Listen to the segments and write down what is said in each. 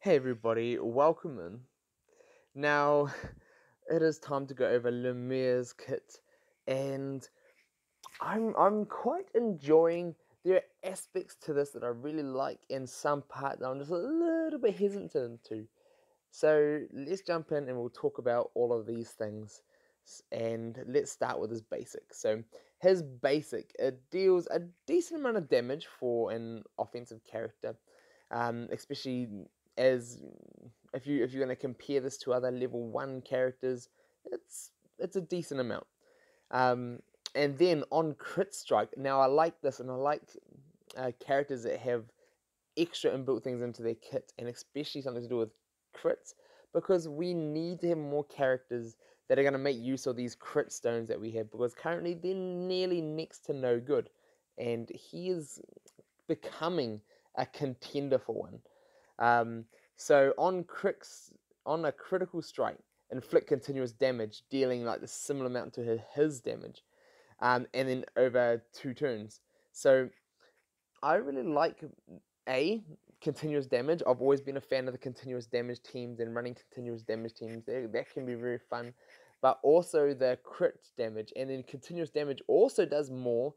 Hey everybody, welcome in. Now, it is time to go over Lumiere's kit, and I'm quite enjoying. There are aspects to this that I really like, and some part that I'm just a little bit hesitant to. So let's jump in and we'll talk about all of these things. And let's start with his basic. So his basic, it deals a decent amount of damage for an offensive character, especially as if you're going to compare this to other level 1 characters, it's a decent amount. Um, and then on crit strike, now I like this, and I like characters that have extra inbuilt things into their kit, and especially something to do with crits, because we need to have more characters that are going to make use of these crit stones that we have, because currently they're nearly next to no good, and he is becoming a contender for one. So on a critical strike, inflict continuous damage, dealing like the similar amount to his damage, and then over 2 turns. So I really like continuous damage. I've always been a fan of the continuous damage teams and running continuous damage teams. That can be very fun. But also the crit damage, and then continuous damage also does more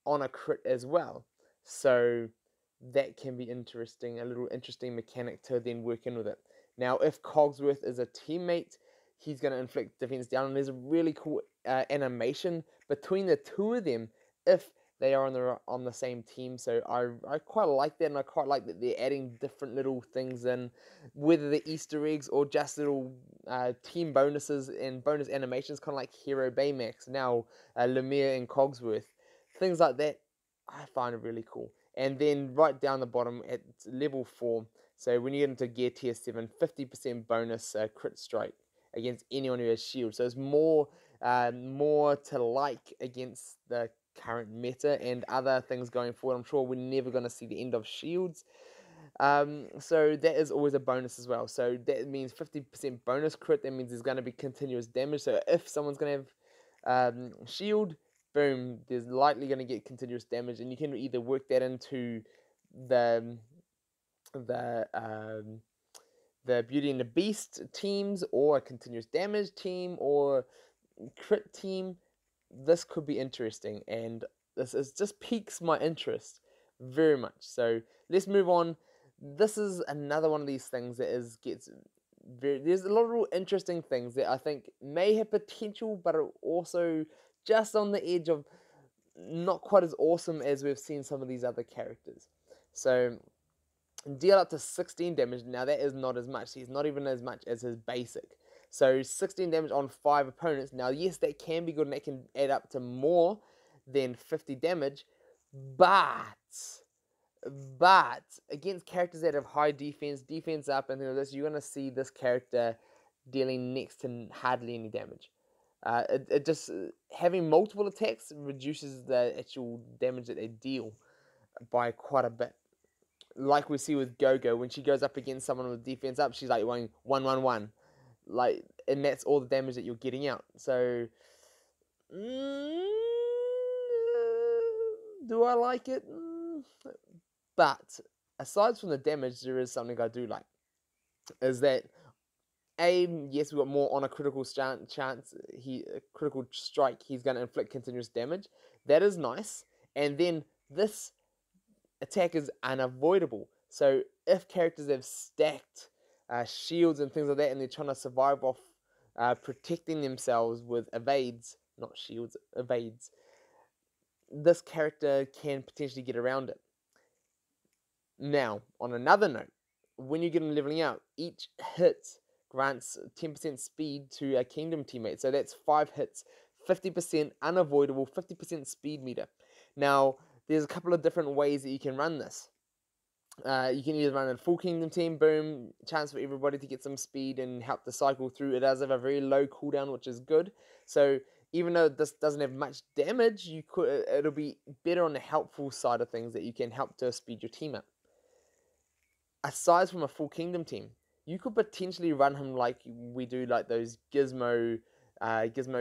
on a crit as well. So that can be interesting, a little interesting mechanic to then work in with it. Now, if Cogsworth is a teammate, he's going to inflict defense down, and there's a really cool animation between the two of them if they are on the same team. So I quite like that, and I quite like that they're adding different little things in, whether they're Easter eggs or just little team bonuses and bonus animations, kind of like Hero Baymax, now Lumiere and Cogsworth. Things like that I find it really cool. And then right down the bottom at level 4, so when you get into gear tier 7, 50% bonus crit strike against anyone who has shield. So it's more to like against the current meta and other things going forward. I'm sure we're never going to see the end of shields. So that is always a bonus as well. So that means 50% bonus crit. That means there's going to be continuous damage. So if someone's going to have shield, boom, there's likely going to get continuous damage, and you can either work that into the the um, the Beauty and the Beast teams, or a continuous damage team, or crit team. This could be interesting, and this is just piques my interest very much. So let's move on. This is another one of these things that gets very. There's a lot of real interesting things that I think may have potential, but are also just on the edge of not quite as awesome as we've seen some of these other characters. So deal up to 16 damage. Now that is not as much. He's not even as much as his basic. So 16 damage on 5 opponents. Now yes, that can be good, and that can add up to more than 50 damage, but against characters that have high defense up, and this, you're gonna see this character dealing next to hardly any damage. It just having multiple attacks reduces the actual damage that they deal by quite a bit. Like we see with Go-Go, when she goes up against someone with defense up, she's like going 1-1-1, like, and that's all the damage that you're getting out. So, do I like it? But aside from the damage, there is something I do like. Is that yes, we got more on a critical chance. Critical strike. He's going to inflict continuous damage. That is nice. And then this attack is unavoidable. So if characters have stacked shields and things like that, and they're trying to survive off protecting themselves with evades, not shields, evades, this character can potentially get around it. Now, on another note, when you get them leveling out, each hit grants 10% speed to a kingdom teammate. So that's 5 hits, 50% unavoidable, 50% speed meter. Now, there's a couple of different ways that you can run this. You can either run a full kingdom team, boom, chance for everybody to get some speed and help the cycle through. It does have a very low cooldown, which is good. So even though this doesn't have much damage, it'll be better on the helpful side of things, that you can help to speed your team up. Aside from a full kingdom team, you could potentially run him like we do, like those Gizmo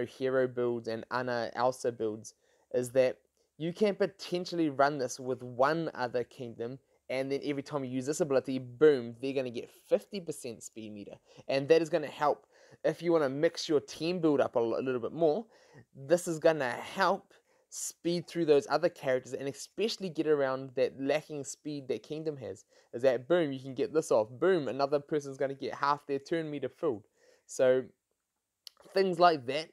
hero builds and Anna Elsa builds, is that you can potentially run this with one other kingdom and then every time you use this ability, boom, they're going to get 50% speed meter. And that is going to help if you want to mix your team build up a little bit more. This is going to help speed through those other characters, and especially get around that lacking speed that Kingdom has. Is that boom, you can get this off. Boom, another person's going to get half their turn meter filled. So things like that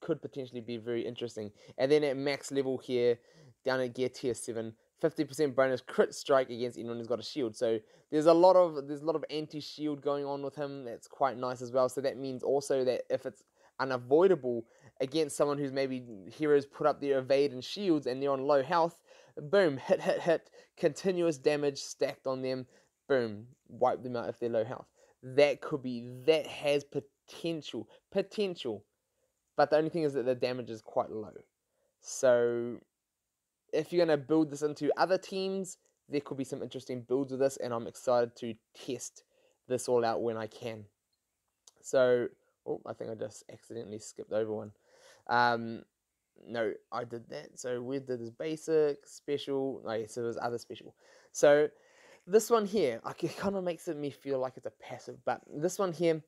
could potentially be very interesting. And then at max level here, down at gear tier 7, 50% bonus crit strike against anyone who's got a shield. So there's a lot of anti-shield going on with him. That's quite nice as well. So that means also that if it's unavoidable against someone who's maybe heroes put up their evade and shields and they're on low health, boom, hit, continuous damage stacked on them, boom, wipe them out if they're low health. That has potential. But the only thing is that the damage is quite low. So if you're going to build this into other teams, there could be some interesting builds with this, and I'm excited to test this all out when I can. So, I think I just accidentally skipped over one. No, I did that. So we did this basic, special. Oh, yeah, so there's other special. So this one here, it kind of makes me feel like it's a passive, but this one here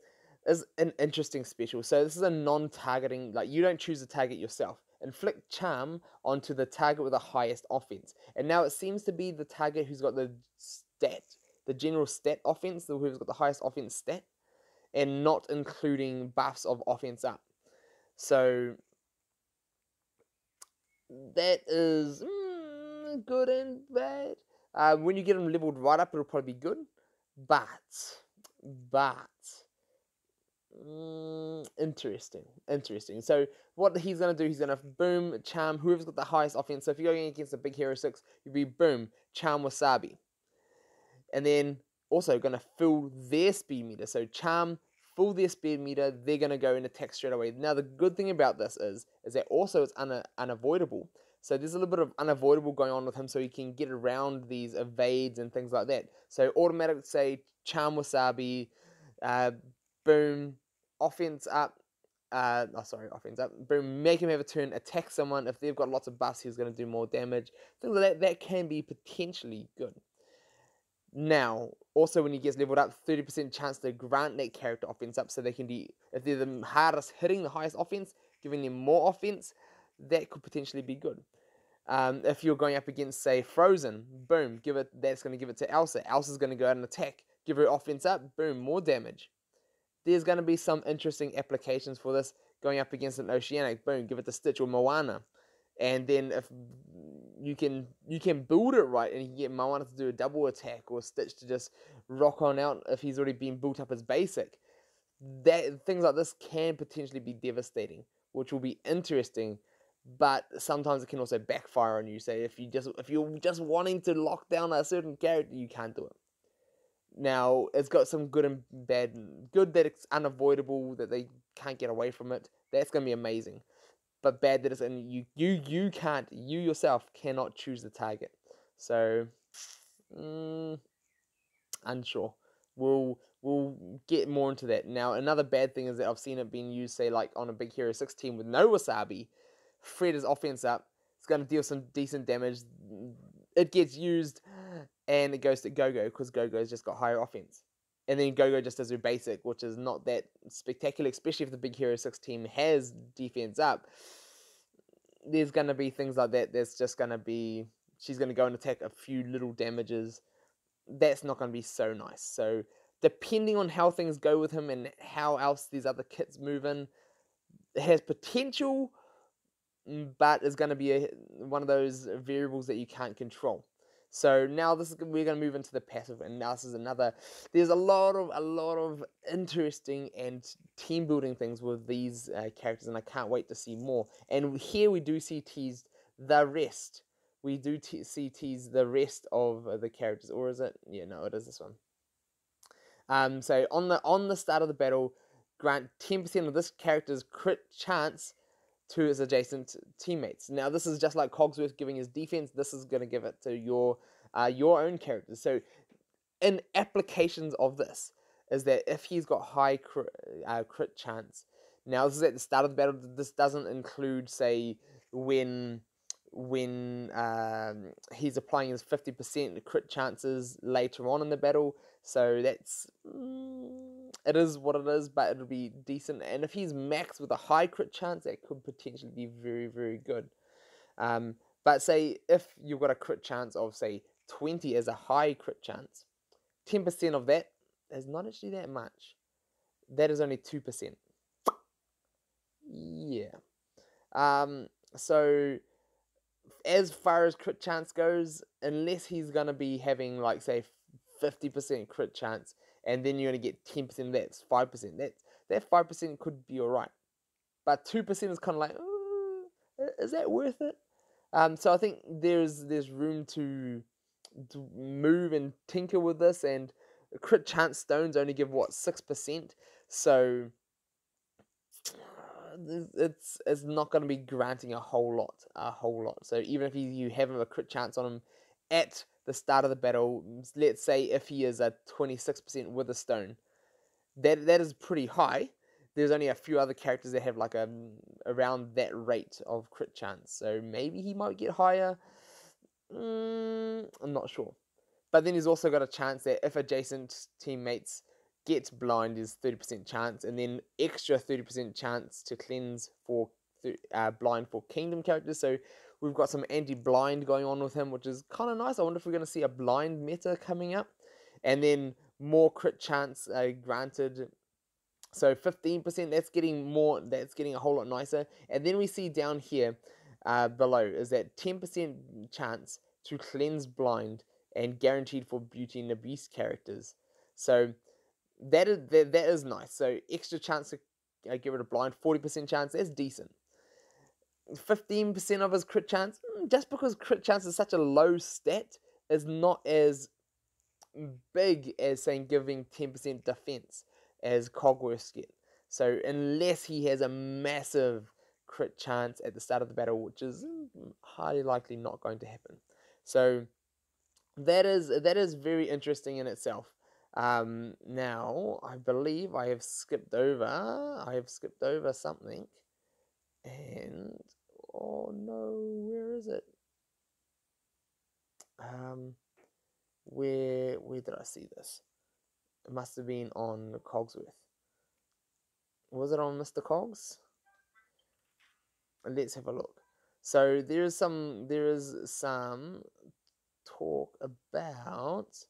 is an interesting special. So this is a non-targeting, like you don't choose to target yourself. Inflict charm onto the target with the highest offense. And now it seems to be the target who's got the general stat offense, who's got the highest offense stat, and not including buffs of offense up. So that is good and bad. When you get them leveled right up, it'll probably be good. But interesting. So what he's going to do, he's going to boom, charm, whoever's got the highest offense. So if you're going against a big hero 6, you'll be boom, charm wasabi. And then also going to fill their speed meter. So charm, fill their speed meter, they're going to go and attack straight away. Now the good thing about this is that also it's unavoidable. So there's a little bit of unavoidable going on with him, so he can get around these evades and things like that. So automatic, say, charm wasabi, boom, offense up, offense up, boom, make him have a turn, attack someone. If they've got lots of buffs, he's going to do more damage. Things like that, that can be potentially good. Now, also when he gets leveled up, 30% chance to grant that character offense up, so they can be, if they're the hardest hitting the highest offense, giving them more offense, that could potentially be good. If you're going up against, say, Frozen, boom, that's going to give it to Elsa. Elsa's going to go out and attack, give her offense up, boom, more damage. There's going to be some interesting applications for this. Going up against an Oceanic, boom, give it to Stitch or Moana. And then if you can build it right, and you can get Moana to do a double attack, or Stitch to just rock on out if he's already been built up as basic. Things like this can potentially be devastating, which will be interesting. But sometimes it can also backfire on you. Say if you're just wanting to lock down a certain character, you can't do it. Now it's got some good and bad. Good that it's unavoidable, that they can't get away from it. That's gonna be amazing. But bad that it's you yourself cannot choose the target. So unsure. We'll get more into that. Now another bad thing is that I've seen it being used, say, like on a big hero 6 team with no wasabi. Fred is offense up. It's going to deal some decent damage. It gets used, and it goes to Go-Go, because Go-Go's just got higher offense. And then Go-Go just does her basic, which is not that spectacular, especially if the big hero 6 team has defense up. There's going to be things like that. There's just going to be, she's going to go and attack a few little damages. That's not going to be so nice. So depending on how things go with him and how else these other kits move in, it has potential, but it's going to be one of those variables that you can't control. So now we're going to move into the passive, and now this is another. There's a lot of interesting and team building things with these characters, and I can't wait to see more. And here we do see teased the rest. We do see teased the rest of the characters, or is it? Yeah, no, it is this one. So on the start of the battle, grant 10% of this character's crit chance to his adjacent teammates. Now this is just like Cogsworth giving his defense. This is going to give it to your own characters. So in applications of this is that if he's got high crit chance, now this is at the start of the battle. This doesn't include, say, when when he's applying his 50% crit chances later on in the battle. So that's it is what it is, but it'll be decent. And if he's maxed with a high crit chance, that could potentially be very, very good. But say if you've got a crit chance of say 20 as a high crit chance, 10% of that is not actually that much. That is only 2%. Yeah. So as far as crit chance goes, unless he's gonna be having like say 50% crit chance, and then you're gonna get 10% of that, it's 5%. That 5% could be alright, but 2% is kind of like, is that worth it? So I think there's room to move and tinker with this, and crit chance stones only give what 6%, so it's not going to be granting a whole lot. So even if you have a crit chance on him at the start of the battle, let's say if he is a 26% with a stone, that is pretty high. There's only a few other characters that have like around that rate of crit chance, so maybe he might get higher. I'm not sure. But then he's also got a chance that if adjacent teammates get blind, is 30% chance, and then extra 30% chance to cleanse for blind for kingdom characters. So we've got some anti-blind going on with him, which is kind of nice. I wonder if we're going to see a blind meta coming up. And then more crit chance granted. So 15%, that's getting a whole lot nicer. And then we see down here below is that 10% chance to cleanse blind and guaranteed for Beauty and the Beast characters. So that is nice. So extra chance to get rid of blind, 40% chance, that's decent. 15% of his crit chance, just because crit chance is such a low stat, is not as big as saying giving 10% defense as Cogworths get. So unless he has a massive crit chance at the start of the battle, which is highly likely not going to happen. So that is very interesting in itself. Now I believe I have skipped over something, and oh no, where is it? Where did I see this? It must have been on Cogsworth. Was it on Mr. Cogs? Let's have a look. So there is some talk about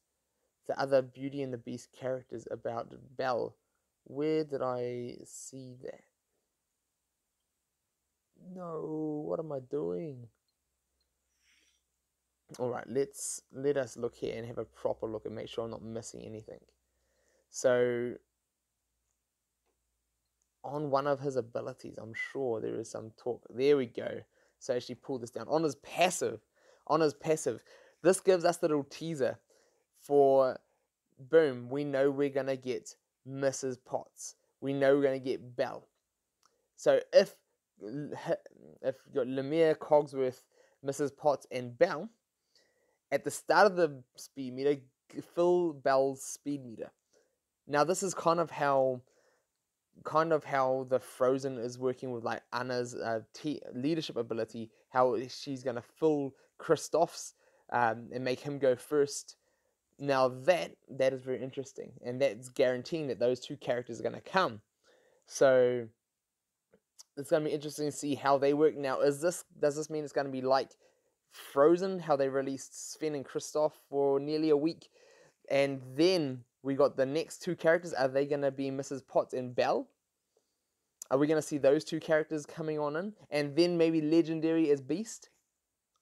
the other Beauty and the Beast characters about Belle. Where did I see that? No, what am I doing? Alright, let us look here and have a proper look and make sure I'm not missing anything. So on one of his abilities, I'm sure there is some talk. There we go. So actually pull this down. On his passive, this gives us the little teaser for, boom, we know we're going to get Mrs. Potts. We know we're going to get Belle. So if you've got Lumiere, Cogsworth, Mrs. Potts, and Belle, at the start of the speed meter, fill Belle's speed meter. Now this is kind of how the Frozen is working with like Anna's leadership ability, how she's going to fill Kristoff's and make him go first. Now that is very interesting, and that's guaranteeing that those two characters are going to come. So it's going to be interesting to see how they work. Now, does this mean it's going to be like Frozen, how they released Sven and Kristoff for nearly a week, and then we got the next two characters? Are they going to be Mrs. Potts and Belle? Are we going to see those two characters coming on in? And then maybe Legendary as Beast?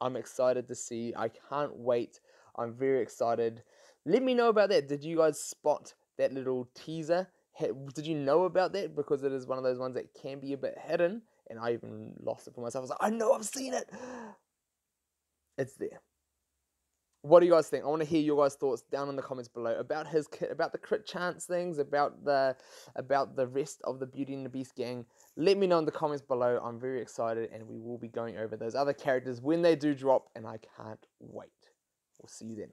I'm excited to see. I can't wait. I'm very excited. Let me know about that. Did you guys spot that little teaser? Did you know about that? Because it is one of those ones that can be a bit hidden. And I even lost it for myself. I was like, I know I've seen it. It's there. What do you guys think? I want to hear your guys' thoughts down in the comments below about the crit chance things, about the rest of the Beauty and the Beast gang. Let me know in the comments below. I'm very excited, and we will be going over those other characters when they do drop, and I can't wait. We'll see you then.